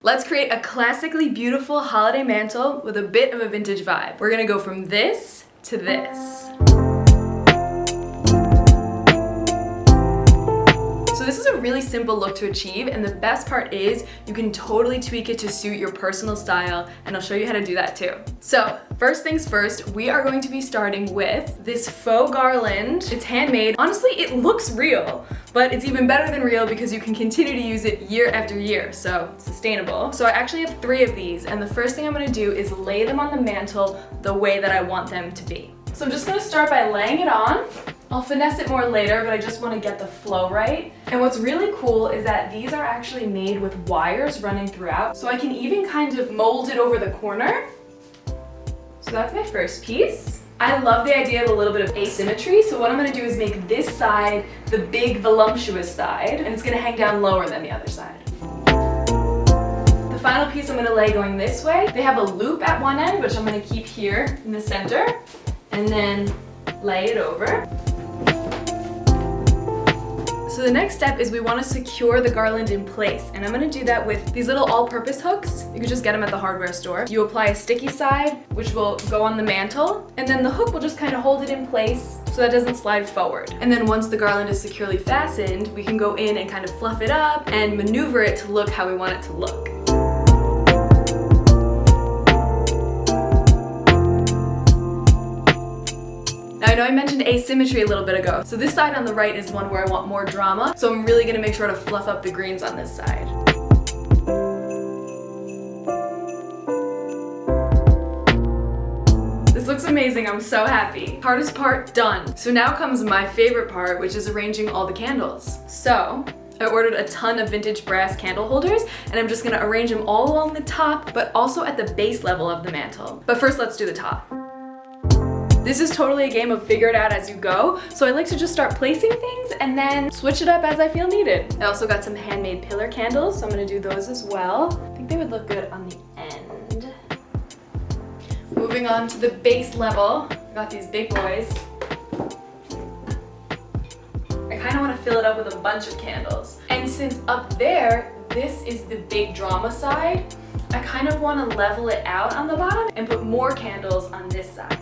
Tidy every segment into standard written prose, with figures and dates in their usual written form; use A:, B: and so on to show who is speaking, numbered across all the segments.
A: Let's create a classically beautiful holiday mantle with a bit of a vintage vibe. We're gonna go from this to this. So this is a really simple look to achieve, and the best part is you can totally tweak it to suit your personal style, and I'll show you how to do that too. So first things first, we are going to be starting with this faux garland. It's handmade. Honestly, it looks real, but it's even better than real because you can continue to use it year after year, so sustainable. So I actually have 3 of these, and the first thing I'm gonna do is lay them on the mantle the way that I want them to be. So I'm just gonna start by laying it on. I'll finesse it more later, but I just want to get the flow right. And what's really cool is that these are actually made with wires running throughout, so I can even kind of mold it over the corner. So that's my first piece. I love the idea of a little bit of asymmetry, so what I'm going to do is make this side the big voluptuous side, and it's going to hang down lower than the other side. The final piece I'm going to lay going this way. They have a loop at one end, which I'm going to keep here in the center, and then lay it over. So the next step is we want to secure the garland in place, and I'm going to do that with these little all-purpose hooks. You can just get them at the hardware store. You apply a sticky side, which will go on the mantle, and then the hook will just kind of hold it in place so that it doesn't slide forward. And then once the garland is securely fastened, we can go in and kind of fluff it up and maneuver it to look how we want it to look. Now I know I mentioned asymmetry a little bit ago, so this side on the right is one where I want more drama, so I'm really gonna make sure to fluff up the greens on this side. This looks amazing, I'm so happy. Hardest part done. So now comes my favorite part, which is arranging all the candles. So I ordered a ton of vintage brass candle holders, and I'm just gonna arrange them all along the top, but also at the base level of the mantle. But first, let's do the top. This is totally a game of figure it out as you go, so I like to just start placing things and then switch it up as I feel needed. I also got some handmade pillar candles, so I'm gonna do those as well. I think they would look good on the end. Moving on to the base level, I got these big boys. I kind of want to fill it up with a bunch of candles. And since up there, this is the big drama side, I kind of want to level it out on the bottom and put more candles on this side.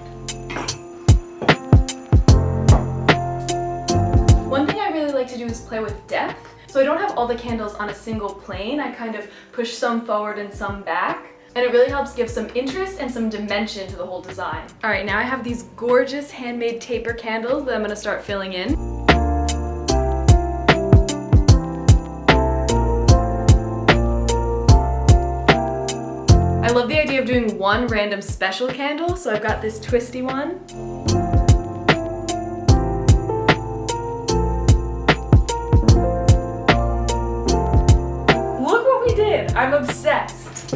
A: One thing I really like to do is play with depth. So I don't have all the candles on a single plane. I kind of push some forward and some back. And it really helps give some interest and some dimension to the whole design. All right, now I have these gorgeous handmade taper candles that I'm gonna start filling in. I love the idea of doing one random special candle, so I've got this twisty one. Look what we did! I'm obsessed!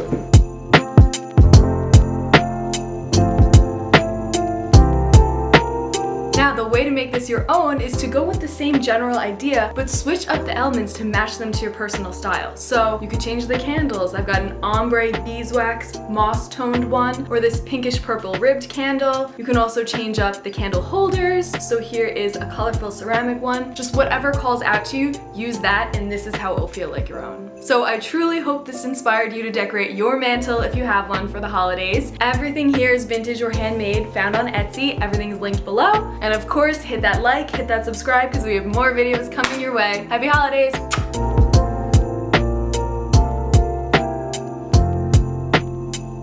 A: Now, the way to make this your own is to go with the same general idea, but switch up the elements to match them to your personal style. So you could change the candles. I've got an ombre beeswax moss-toned one, or this pinkish purple ribbed candle. You can also change up the candle holders. So here is a colorful ceramic one. Just whatever calls out to you, use that, and this is how it will feel like your own. So I truly hope this inspired you to decorate your mantle if you have one for the holidays. Everything here is vintage or handmade, found on Etsy. Everything is linked below. And of course, hit that like, hit that subscribe, because we have more videos coming your way. Happy holidays!